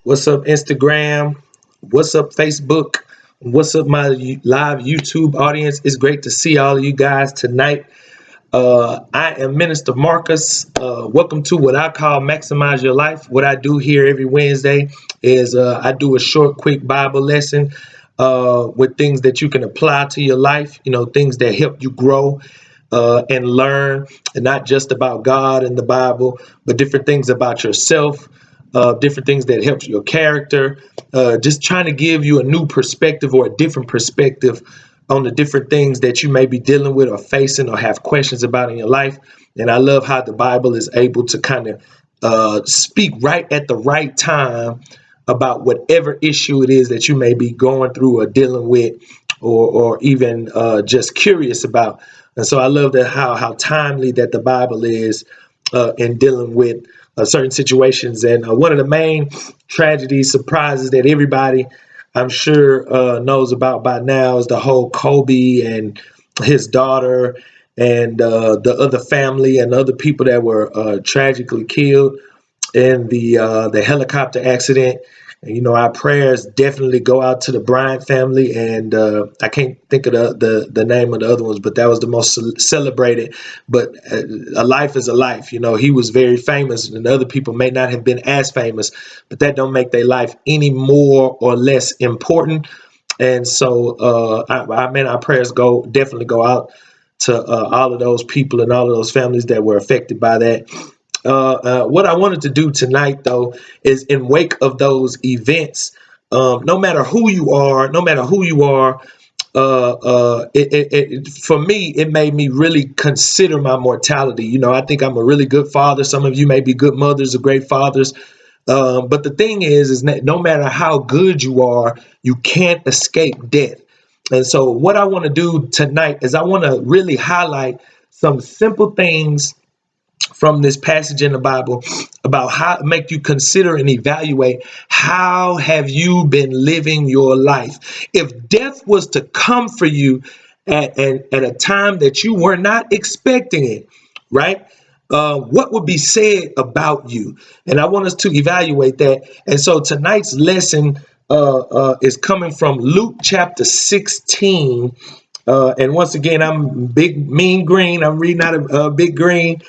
What's up, Instagram? What's up, Facebook? What's up, my live YouTube audience? It's great to see all of you guys tonight. I am Minister Marcus. Welcome to what I call Maximize Your Life. What I do here every Wednesday is I do a short, quick Bible lesson with things that you can apply to your life, things that help you grow and learn, and not just about God and the Bible, but different things about yourself, different things that helps your character, just trying to give you a new perspective or a different perspective on the different things that you may be dealing with or facing or have questions about in your life. And I love how the Bible is able to kind of speak right at the right time about whatever issue it is that you may be going through or dealing with, or even just curious about. And so I love that how timely that the Bible is in dealing with certain situations. And one of the main tragedies, surprises that everybody I'm sure knows about by now is the whole Kobe and his daughter and the other family and other people that were tragically killed in the helicopter accident. And, our prayers definitely go out to the Bryant family, and I can't think of the name of the other ones, but that was the most celebrated. But a life is a life. He was very famous, and other people may not have been as famous, but that don't make their life any more or less important. And so, our prayers definitely go out to all of those people and all of those families that were affected by that. What I wanted to do tonight, though, is in wake of those events, no matter who you are, for me, it made me really consider my mortality. I think I'm a really good father. Some of you may be good mothers or great fathers. But the thing is that no matter how good you are, you can't escape death. And so what I want to do tonight is I want to really highlight some simple things from this passage in the Bible about how to make you consider and evaluate how have you been living your life. If death was to come for you at a time that you were not expecting it, right? What would be said about you? And I want us to evaluate that. And so tonight's lesson is coming from Luke chapter 16. And once again, I'm Big Mean Green. I'm reading out of Big Green.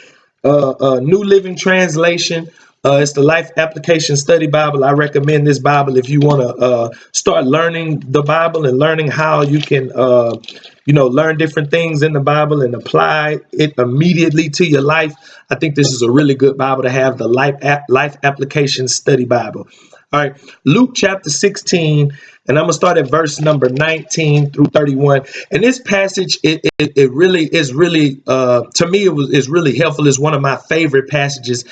New Living Translation. It's the Life Application Study Bible. I recommend this Bible if you want to start learning the Bible and learning how you can, learn different things in the Bible and apply it immediately to your life. I think this is a really good Bible to have, the Life Application Study Bible. All right, Luke chapter 16, and I'm gonna start at verse number 19 through 31. And this passage, it really is really to me is really helpful. It's one of my favorite passages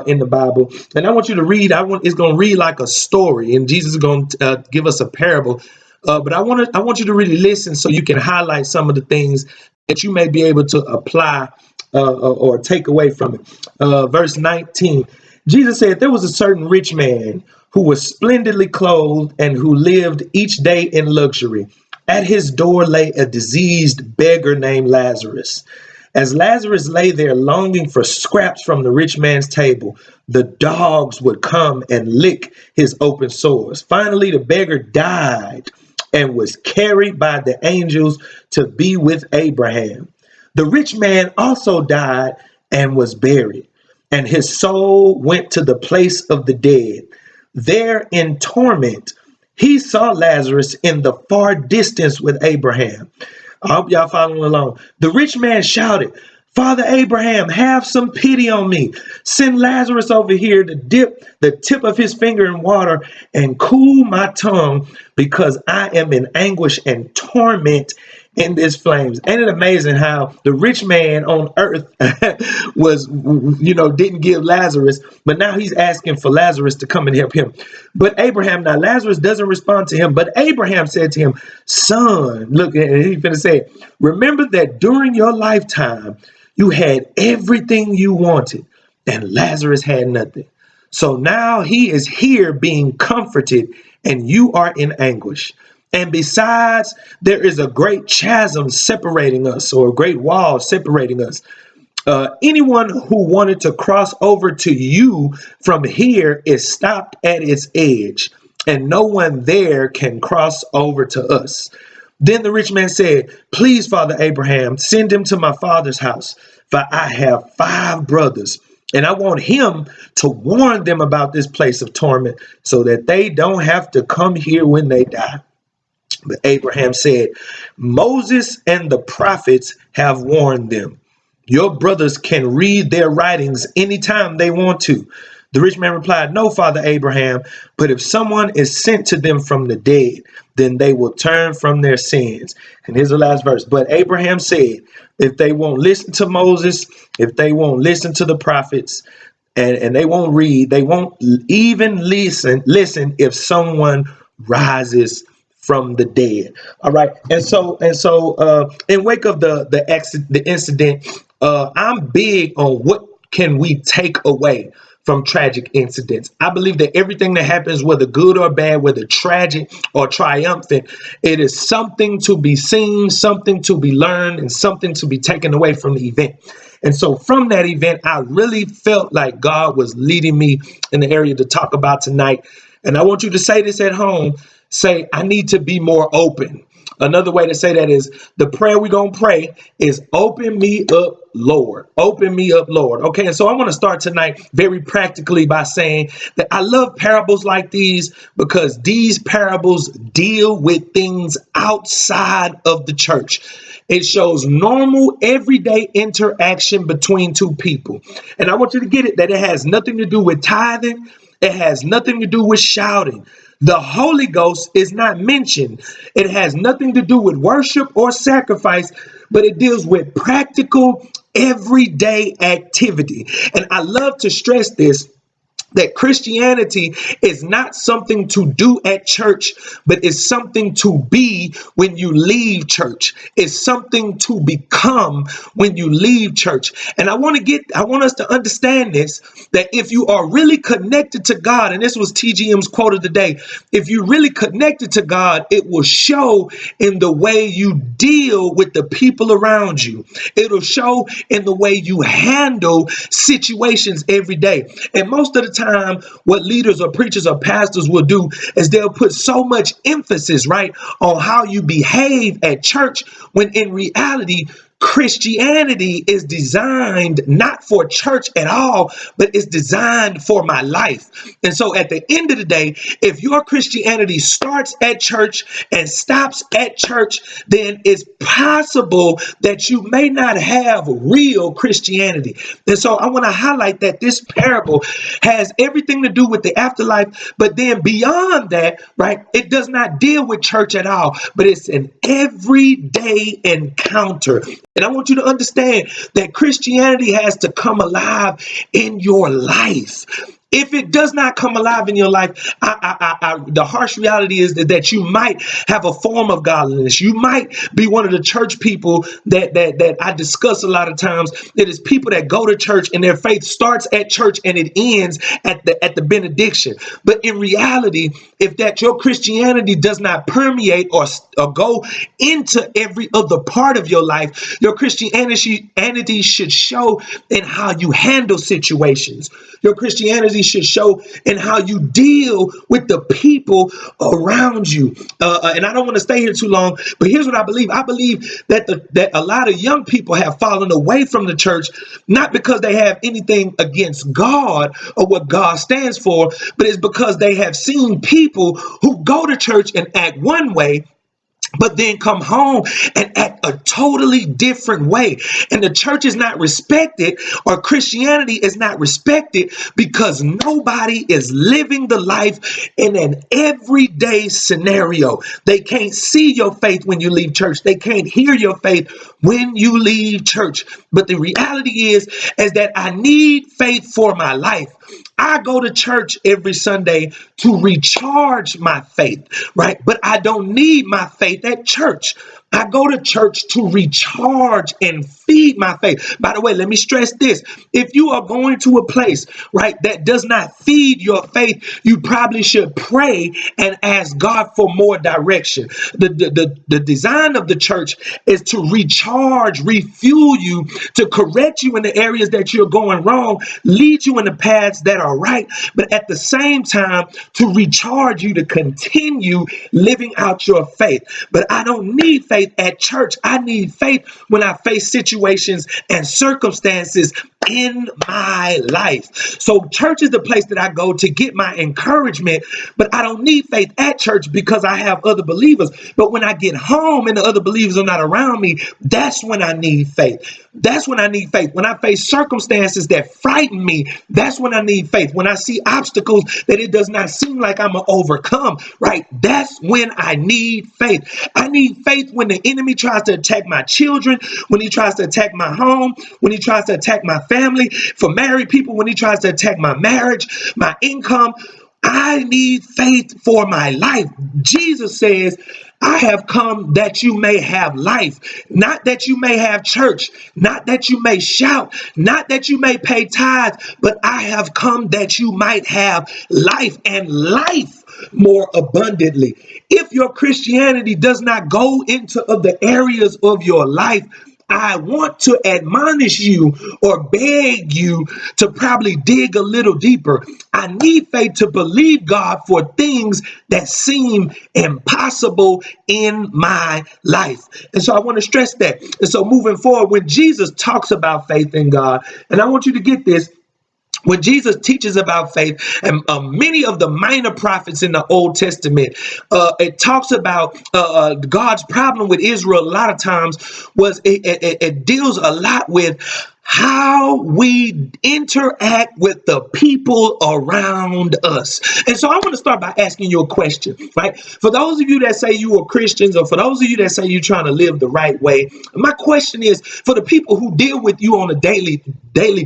in the Bible. And I want you to read. It's gonna read like a story, and Jesus is gonna give us a parable. But I want you to really listen so you can highlight some of the things that you may be able to apply or take away from it. Verse 19. Jesus said, there was a certain rich man who was splendidly clothed and who lived each day in luxury. At his door lay a diseased beggar named Lazarus. As Lazarus lay there longing for scraps from the rich man's table, the dogs would come and lick his open sores. Finally, the beggar died and was carried by the angels to be with Abraham. The rich man also died and was buried, and his soul went to the place of the dead. There in torment, he saw Lazarus in the far distance with Abraham. I hope y'all following along. The rich man shouted, Father Abraham, have some pity on me. Send Lazarus over here to dip the tip of his finger in water and cool my tongue, because I am in anguish and torment in this flames. Ain't it amazing how the rich man on earth didn't give Lazarus, but now he's asking for Lazarus to come and help him. But Abraham, now Lazarus doesn't respond to him, but Abraham said to him, son, look, and he's going to say, remember that during your lifetime, you had everything you wanted, and Lazarus had nothing. So now he is here being comforted, and you are in anguish. And besides, there is a great chasm separating us, or a great wall separating us. Anyone who wanted to cross over to you from here is stopped at its edge, and no one there can cross over to us. Then the rich man said, please, Father Abraham, send him to my father's house, for I have 5 brothers, and I want him to warn them about this place of torment so that they don't have to come here when they die. But Abraham said, Moses and the prophets have warned them. Your brothers can read their writings anytime they want to. The rich man replied, no, Father Abraham, but if someone is sent to them from the dead, then they will turn from their sins. And here's the last verse. But Abraham said, if they won't listen to Moses, if they won't listen to the prophets, and they won't read, they won't even listen if someone rises from the dead. All right. And so in wake of the incident, I'm big on what can we take away from tragic incidents. I believe that everything that happens, whether good or bad, whether tragic or triumphant, it is something to be seen, something to be learned, and something to be taken away from the event. And so from that event, I really felt like God was leading me in the area to talk about tonight. And I want you to say this at home. Say, I need to be more open. Another way to say that is the prayer we're going to pray is open me up, Lord. Open me up, Lord. Okay, and so I want to start tonight very practically by saying that I love parables like these because these parables deal with things outside of the church. It shows normal, everyday interaction between two people. And I want you to get it that it has nothing to do with tithing. It has nothing to do with shouting. The Holy Ghost is not mentioned. It has nothing to do with worship or sacrifice, but it deals with practical, everyday activity. And I love to stress this, that Christianity is not something to do at church, but it's something to be when you leave church. It's something to become when you leave church. And I want us to understand this, that if you are really connected to God, and this was TGM's quote of the day, if you really connected to God, it will show in the way you deal with the people around you. It'll show in the way you handle situations every day. And most of the time, what leaders or preachers or pastors will do is they'll put so much emphasis, right, on how you behave at church, when in reality, Christianity is designed not for church at all, but it's designed for my life. And so at the end of the day, if your Christianity starts at church and stops at church, then it's possible that you may not have real Christianity. And so I want to highlight that this parable has everything to do with the afterlife, but then beyond that, right, it does not deal with church at all, but it's an everyday encounter. And I want you to understand that Christianity has to come alive in your life. If it does not come alive in your life, the harsh reality is that you might have a form of godliness. You might be one of the church people that I discuss a lot of times. It is people that go to church and their faith starts at church and it ends at the benediction. But in reality, if that your Christianity does not permeate or go into every other part of your life, your Christianity should show in how you handle situations. Your Christianity should show in how you deal with the people around you. And I don't want to stay here too long, but here's what I believe. I believe that a lot of young people have fallen away from the church, not because they have anything against God or what God stands for, but it's because they have seen people who go to church and act one way, but then come home and act a totally different way. And the church is not respected, or Christianity is not respected, because nobody is living the life in an everyday scenario. They can't see your faith when you leave church. They can't hear your faith when you leave church. But the reality is that I need faith for my life. I go to church every Sunday to recharge my faith, right? But I don't need my faith at church. I go to church to recharge and feed my faith. By the way, let me stress this. If you are going to a place, right, that does not feed your faith, you probably should pray and ask God for more direction. The design of the church is to recharge, refuel you, to correct you in the areas that you're going wrong, lead you in the paths that are right, but at the same time, to recharge you to continue living out your faith. But I don't need faith at church. I need faith when I face situations and circumstances in my life. So church is the place that I go to get my encouragement, but I don't need faith at church because I have other believers. But when I get home and the other believers are not around me, that's when I need faith. That's when I need faith. When I face circumstances that frighten me, that's when I need faith. When I see obstacles that it does not seem like I'm gonna overcome, right? That's when I need faith. I need faith when the enemy tries to attack my children, when he tries to attack my home, when he tries to attack my family. For married people, when he tries to attack my marriage, my income. I need faith for my life. Jesus says, I have come that you may have life, not that you may have church, not that you may shout, not that you may pay tithes, but I have come that you might have life, and life more abundantly. If your Christianity does not go into other areas of your life, I want to admonish you or beg you to probably dig a little deeper. I need faith to believe God for things that seem impossible in my life. And so I want to stress that. And so moving forward, when Jesus talks about faith in God, and I want you to get this, when Jesus teaches about faith, and many of the minor prophets in the Old Testament, it talks about God's problem with Israel. A lot of times was it deals a lot with how we interact with the people around us. And so I want to start by asking you a question, right? For those of you that say you are Christians, or for those of you that say you're trying to live the right way, my question is for the people who deal with you on a daily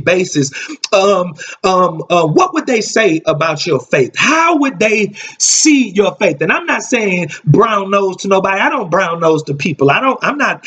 basis, what would they say about your faith? How would they see your faith? And I'm not saying brown nose to nobody. I don't brown nose to people. I'm not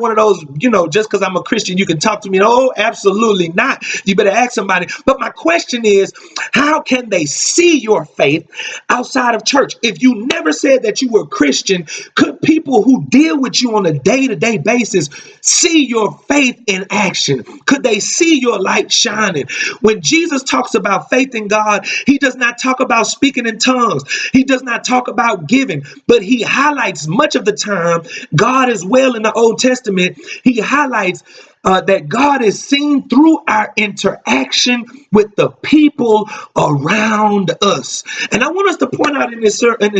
one of those, just because I'm a Christian, you can talk to me. Oh, absolutely not. You better ask somebody. But my question is, how can they see your faith outside of church? If you never said that you were a Christian, could people who deal with you on a day-to-day basis see your faith in action? Could they see your light shining? When Jesus talks about faith in God, he does not talk about speaking in tongues. He does not talk about giving, but he highlights much of the time, God as well in the Old Testament, he highlights that God is seen through our interaction with the people around us. And I want us to point out in this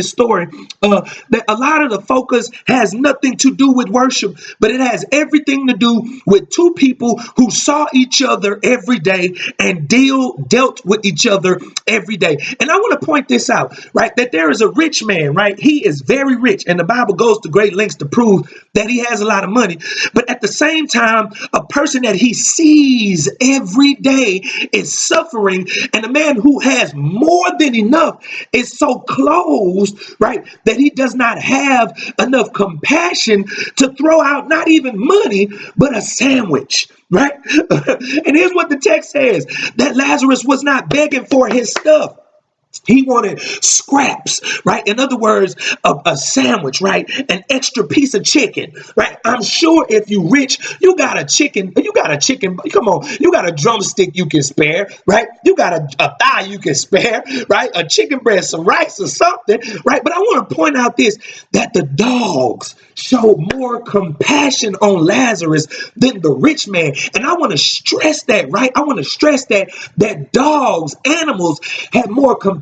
story that a lot of the focus has nothing to do with worship, but it has everything to do with two people who saw each other every day and dealt with each other every day. And I want to point this out, right? That there is a rich man, right? He is very rich, and the Bible goes to great lengths to prove that he has a lot of money. But at the same time, a person that he sees every day is suffering, and a man who has more than enough is so closed, right, that he does not have enough compassion to throw out not even money, but a sandwich, right? And here's what the text says, that Lazarus was not begging for his stuff. He wanted scraps, right? In other words, a sandwich, right? An extra piece of chicken, right? I'm sure if you rich, you got a chicken, come on, you got a drumstick you can spare, right? You got a thigh you can spare, right? A chicken breast, some rice or something, right? But I want to point out this, that the dogs showed more compassion on Lazarus than the rich man. And I want to stress that, right? I want to stress that dogs, animals had more compassion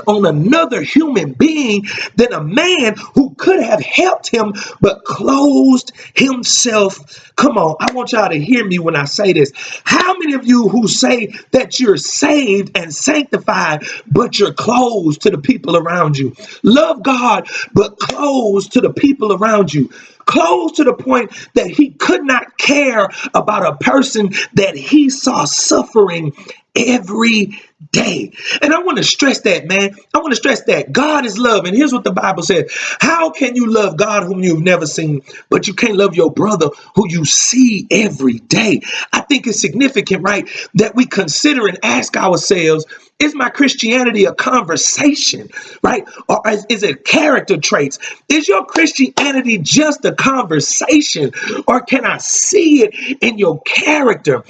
on another human being than a man who could have helped him but closed himself. Come on, I want y'all to hear me when I say this. How many of you who say that you're saved and sanctified, but you're closed to the people around you? Love God, but closed to the people around you. Close to the point that he could not care about a person that he saw suffering every day. And I want to stress that, man. I want to stress that God is love. And here's what the Bible says. How can you love God whom you've never seen, but you can't love your brother who you see every day? I think it's significant, right, that we consider and ask ourselves, is my Christianity a conversation, right? Or is it character traits? Is your Christianity just a conversation, or can I see it in your character?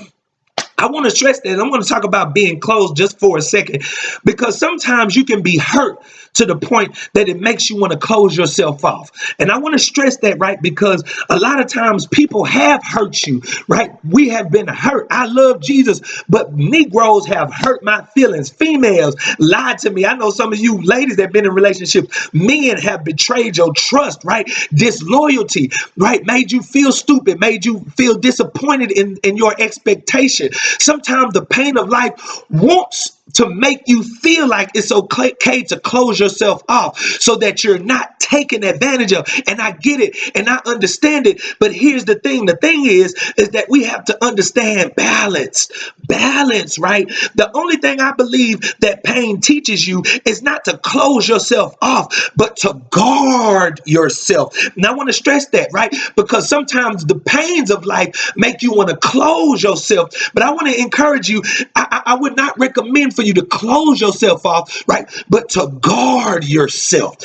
I want to stress that. I want to talk about being closed just for a second, because sometimes you can be hurt to the point that it makes you want to close yourself off. And I want to stress that, right? Because a lot of times people have hurt you, right? We have been hurt. I love Jesus, but Negroes have hurt my feelings. Females lied to me. I know some of you ladies that have been in relationships, men have betrayed your trust, right? Disloyalty, right? Made you feel stupid, made you feel disappointed in your expectation. Sometimes the pain of life wants to make you feel like it's okay to close yourself off so that you're not taken advantage of. And I get it and I understand it. But here's the thing. The thing is that we have to understand balance. Balance, right? The only thing I believe that pain teaches you is not to close yourself off, but to guard yourself. And I want to stress that, right? Because sometimes the pains of life make you want to close yourself. But I want to encourage you. I would not recommend for you to close yourself off, right? But to guard yourself,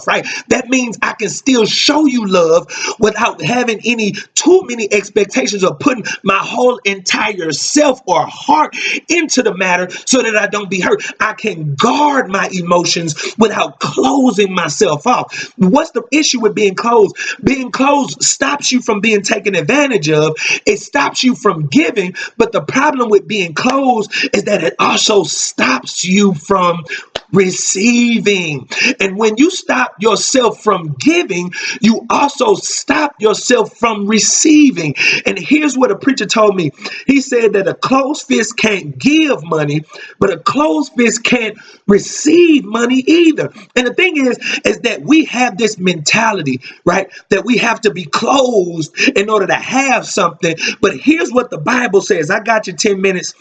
right? That means I can still show you love without having too many expectations of putting my whole entire self or heart into the matter so that I don't be hurt. I can guard my emotions without closing myself off. What's the issue with being closed? Being closed stops you from being taken advantage of. It stops you from giving. But the problem with being closed is that it also stops you from receiving. And when you stop yourself from giving, you also stop yourself from receiving. And here's what a preacher told me. He said that a closed fist can't give money, but a closed fist can't receive money either. And the thing is that we have this mentality, right? That we have to be closed in order to have something. But here's what the Bible says. I got you 10 minutes.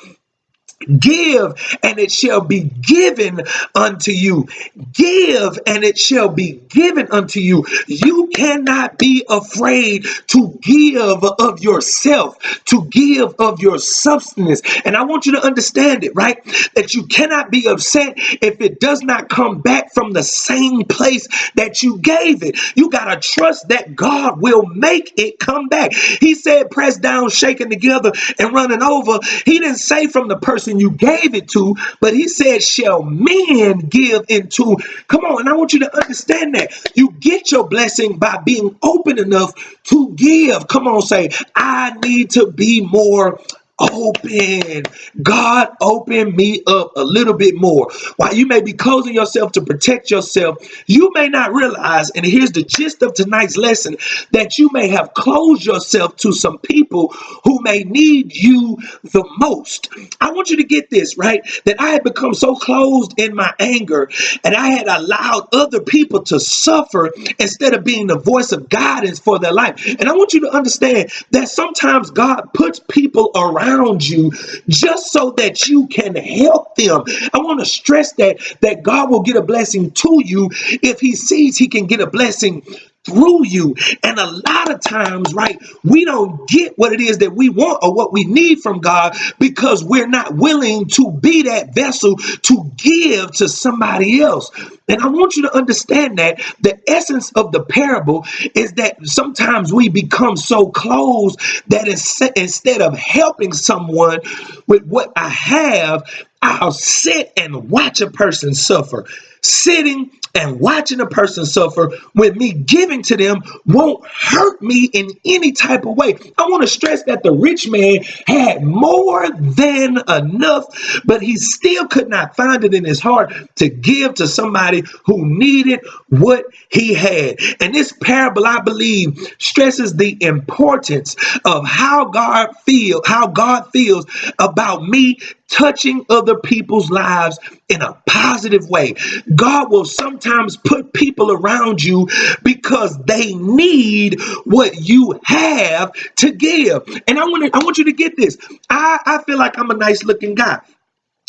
Give, and it shall be given unto you. Give, and it shall be given unto you. You cannot be afraid to give of yourself, to give of your substance. And I want you to understand it, right? That you cannot be upset if it does not come back from the same place that you gave it. You got to trust that God will make it come back. He said, pressed down, shaken together, and running over. He didn't say from the person you gave it to, but he said, shall men give into? Come on, and I want you to understand that. You get your blessing by being open enough to give. Come on, say, I need to be more open. God, open me up a little bit more. While you may be closing yourself to protect yourself, you may not realize, and here's the gist of tonight's lesson, that you may have closed yourself to some people who may need you the most. I want you to get this, right? That I had become so closed in my anger, and I had allowed other people to suffer instead of being the voice of guidance for their life. And I want you to understand that sometimes God puts people around you just so that you can help them. I want to stress that God will get a blessing to you if he sees he can get a blessing through you. And a lot of times, right, we don't get what it is that we want or what we need from God because we're not willing to be that vessel to give to somebody else. And I want you to understand that the essence of the parable is that sometimes we become so closed that instead of helping someone with what I have, I'll sit and watch a person suffer. Sitting and watching a person suffer with me giving to them won't hurt me in any type of way. I want to stress that the rich man had more than enough, but he still could not find it in his heart to give to somebody who needed what he had. And this parable, I believe, stresses the importance of how God feels about me touching other people's lives in a positive way. God will sometimes put people around you because they need what you have to give. And I want you to get this. I feel like I'm a nice looking guy.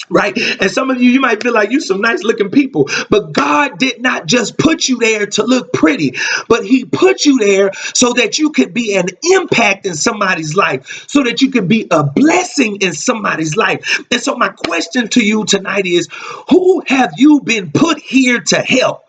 Right. And some of you might feel like you some nice looking people, but God did not just put you there to look pretty, but he put you there so that you could be an impact in somebody's life, so that you could be a blessing in somebody's life. And so my question to you tonight is, who have you been put here to help?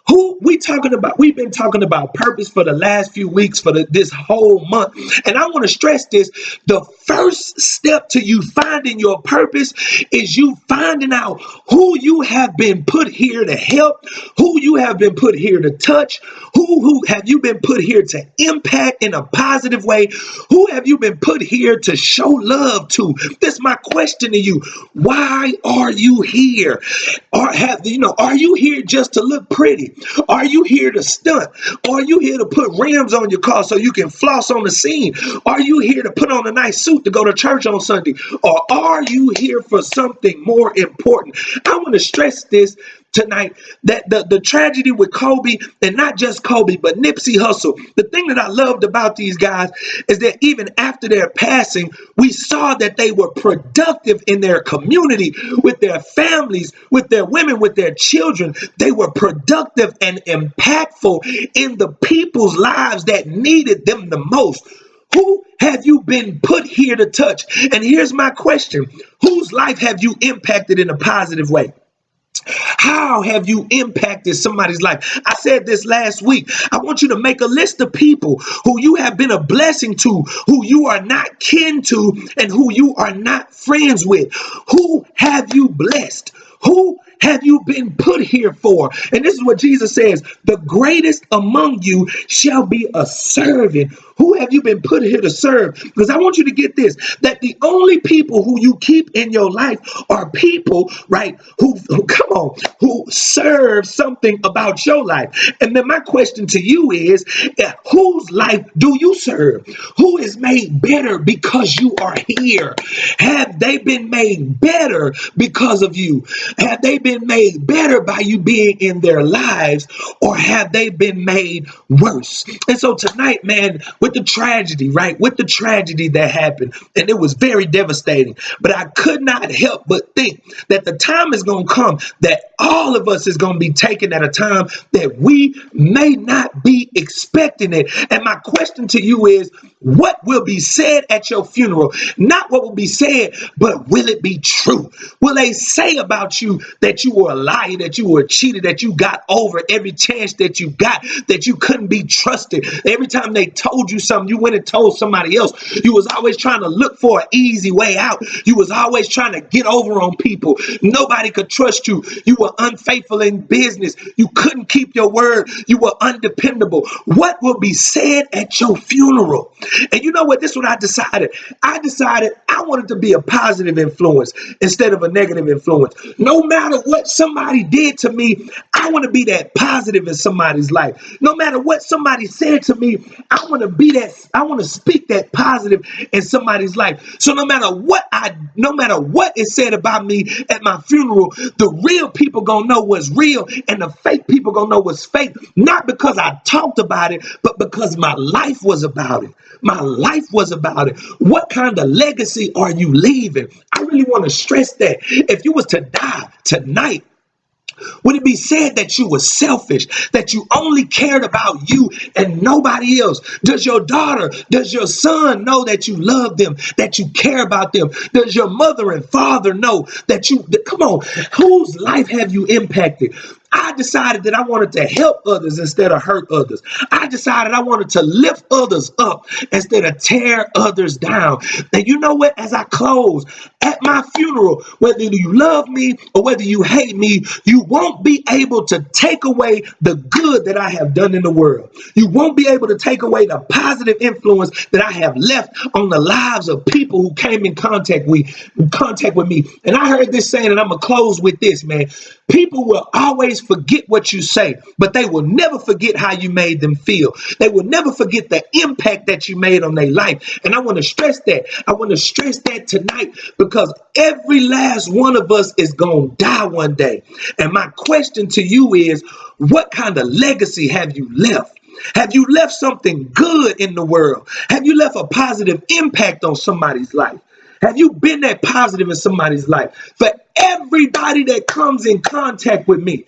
Who we talking about? We've been talking about purpose for the last few weeks, for this whole month. And I want to stress this. The first step to you finding your purpose is you finding out who you have been put here to help, who you have been put here to touch, who have you been put here to impact in a positive way, who have you been put here to show love to. This is my question to you. Why are you here? Are you here just to look pretty? Are you here to stunt? Are you here to put rims on your car so you can floss on the scene? Are you here to put on a nice suit to go to church on Sunday? Or are you here for something more important? I want to stress this tonight, that the tragedy with Kobe, and not just Kobe, but Nipsey Hussle. The thing that I loved about these guys is that even after their passing, we saw that they were productive in their community, with their families, with their women, with their children. They were productive and impactful in the people's lives that needed them the most. Who have you been put here to touch? And here's my question. Whose life have you impacted in a positive way? How have you impacted somebody's life? I said this last week. I want you to make a list of people who you have been a blessing to, who you are not kin to, and who you are not friends with. Who have you blessed? Who have you been put here for? And this is what Jesus says: the greatest among you shall be a servant. Who have you been put here to serve? Because I want you to get this, that the only people who you keep in your life are people, right, who come on, who serve something about your life. And then my question to you is, whose life do you serve? Who is made better because you are here? Have they been made better because of you? Have they been made better by you being in their lives, or have they been made worse? And so tonight, man, with the tragedy, right? With the tragedy that happened, and it was very devastating, but I could not help but think that the time is going to come that all of us is going to be taken at a time that we may not be expecting it. And my question to you is, what will be said at your funeral? Not what will be said, but will it be true? Will they say about you that you were a liar, that you were cheated, that you got over every chance that you got, that you couldn't be trusted? Every time they told you something, you went and told somebody else. You was always trying to look for an easy way out. You was always trying to get over on people. Nobody could trust you. You were unfaithful in business. You couldn't keep your word. You were undependable. What will be said at your funeral? And you know what? This is what I decided. I decided I wanted to be a positive influence instead of a negative influence. No matter what somebody did to me, I want to be that positive in somebody's life. No matter what somebody said to me, I want to be that. I want to speak that positive in somebody's life. So no matter what is said about me at my funeral, the real people gonna know what's real, and the fake people gonna know what's fake. Not because I talked about it, but because my life was about it. My life was about it. What kind of legacy are you leaving? I really want to stress that. If you was to die tonight, would it be said that you were selfish, that you only cared about you and nobody else? Does your daughter, does your son know that you love them, that you care about them? Does your mother and father know that come on, whose life have you impacted? I decided that I wanted to help others instead of hurt others. I decided I wanted to lift others up instead of tear others down. And you know what? As I close, at my funeral, whether you love me or whether you hate me, you won't be able to take away the good that I have done in the world. You won't be able to take away the positive influence that I have left on the lives of people who came in contact with me. And I heard this saying, and I'm going to close with this, man. People will always forget forget what you say, but they will never forget how you made them feel. They will never forget the impact that you made on their life. And I want to stress that. I want to stress that tonight, because every last one of us is going to die one day. And my question to you is, what kind of legacy have you left? Have you left something good in the world? Have you left a positive impact on somebody's life? Have you been that positive in somebody's life? For everybody that comes in contact with me,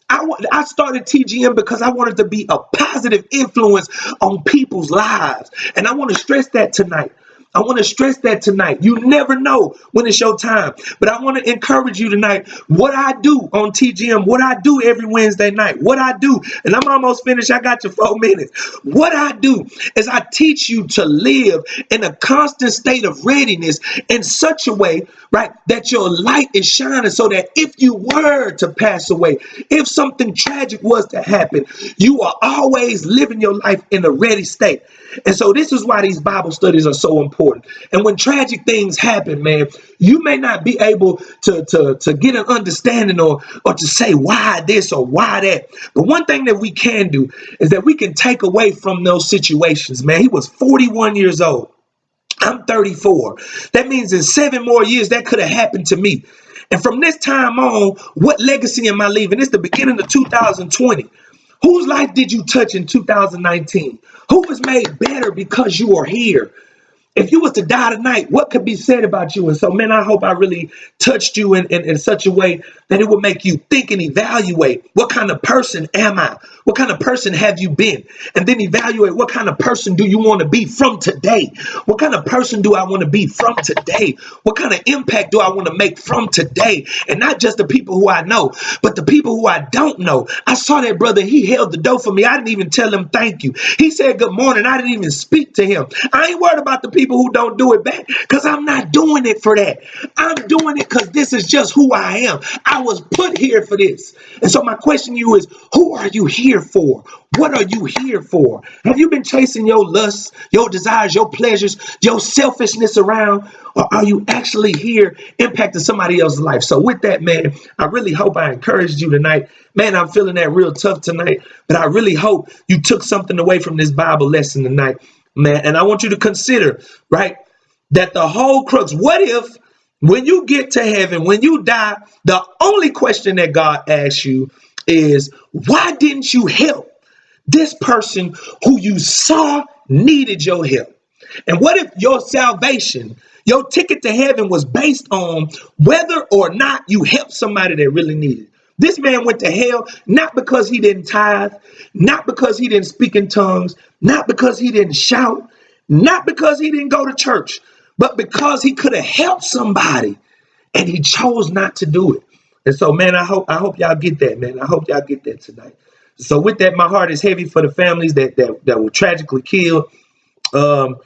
I started TGM because I wanted to be a positive influence on people's lives. And I want to stress that tonight. I want to stress that tonight. You never know when it's your time. But I want to encourage you tonight. What I do on TGM, what I do every Wednesday night, what I do, and I'm almost finished. I got you 4 minutes. What I do is I teach you to live in a constant state of readiness in such a way, right, that your light is shining, so that if you were to pass away, if something tragic was to happen, you are always living your life in a ready state. And so this is why these Bible studies are so important. And when tragic things happen, man, you may not be able to get an understanding or to say why this or why that. But one thing that we can do is that we can take away from those situations, man. He was 41 years old. I'm 34. That means in 7 more years, that could have happened to me. And from this time on, what legacy am I leaving? It's the beginning of 2020. Whose life did you touch in 2019? Who was made better because you are here? If you was to die tonight, what could be said about you? And so, man, I hope I really touched you in such a way that it would make you think and evaluate, what kind of person am I? What kind of person have you been? And then evaluate, what kind of person do you want to be from today? What kind of person do I want to be from today? What kind of impact do I want to make from today? And not just the people who I know, but the people who I don't know. I saw that brother. He held the door for me. I didn't even tell him thank you. He said good morning. I didn't even speak to him. I ain't worried about the people who don't do it back, because I'm not doing it for that. I'm doing it because this is just who I am. I was put here for this. And so my question to you is, who are you here for? What are you here for? Have you been chasing your lusts, your desires, your pleasures, your selfishness around? Or are you actually here impacting somebody else's life? So with that, man, I really hope I encouraged you tonight. Man, I'm feeling that real tough tonight, but I really hope you took something away from this Bible lesson tonight, man. And I want you to consider, right, that the whole crux, what if when you get to heaven, when you die, the only question that God asks you is, why didn't you help this person who you saw needed your help? And what if your salvation, your ticket to heaven, was based on whether or not you helped somebody that really needed it? This man went to hell not because he didn't tithe, not because he didn't speak in tongues, not because he didn't shout, not because he didn't go to church, but because he could have helped somebody and he chose not to do it. And so, man, I hope y'all get that, man. I hope y'all get that tonight. So with that, my heart is heavy for the families that were tragically killed. But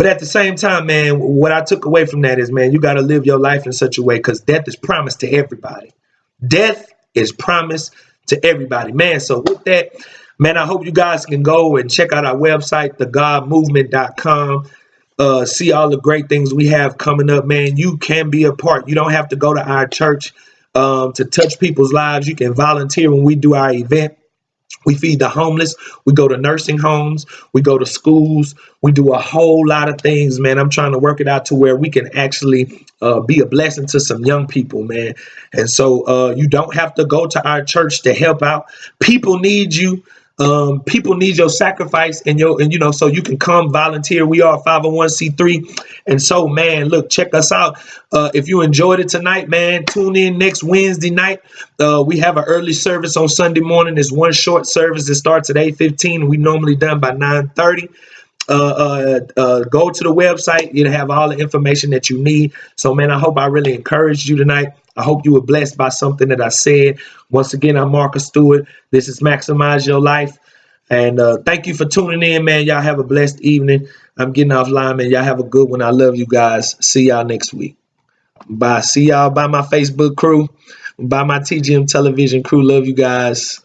at the same time, man, what I took away from that is, man, you got to live your life in such a way, because death is promised to everybody. Death is promised to everybody, man. So with that, man, I hope you guys can go and check out our website, thegodmovement.com. See all the great things we have coming up, man. You can be a part. You don't have to go to our church to touch people's lives. You can volunteer when we do our event. We feed the homeless. We go to nursing homes. We go to schools. We do a whole lot of things, man. I'm trying to work it out to where we can actually be a blessing to some young people, man. And so you don't have to go to our church to help out. People need you. People need your sacrifice and so you can come volunteer. We are a 501c3. And so, man, look, check us out. If you enjoyed it tonight, man, tune in next Wednesday night. We have an early service on Sunday morning. It's one short service that starts at 8:15. We normally done by 9:30. Go to the website. You'll have all the information that you need. So, man, I hope I really encouraged you tonight. I hope you were blessed by something that I said. Once again, I'm Marcus Stewart. This is Maximize Your Life. And thank you for tuning in, man. Y'all have a blessed evening. I'm getting offline, man. Y'all have a good one. I love you guys. See y'all next week. Bye. See y'all by my Facebook crew, by my TGM television crew. Love you guys.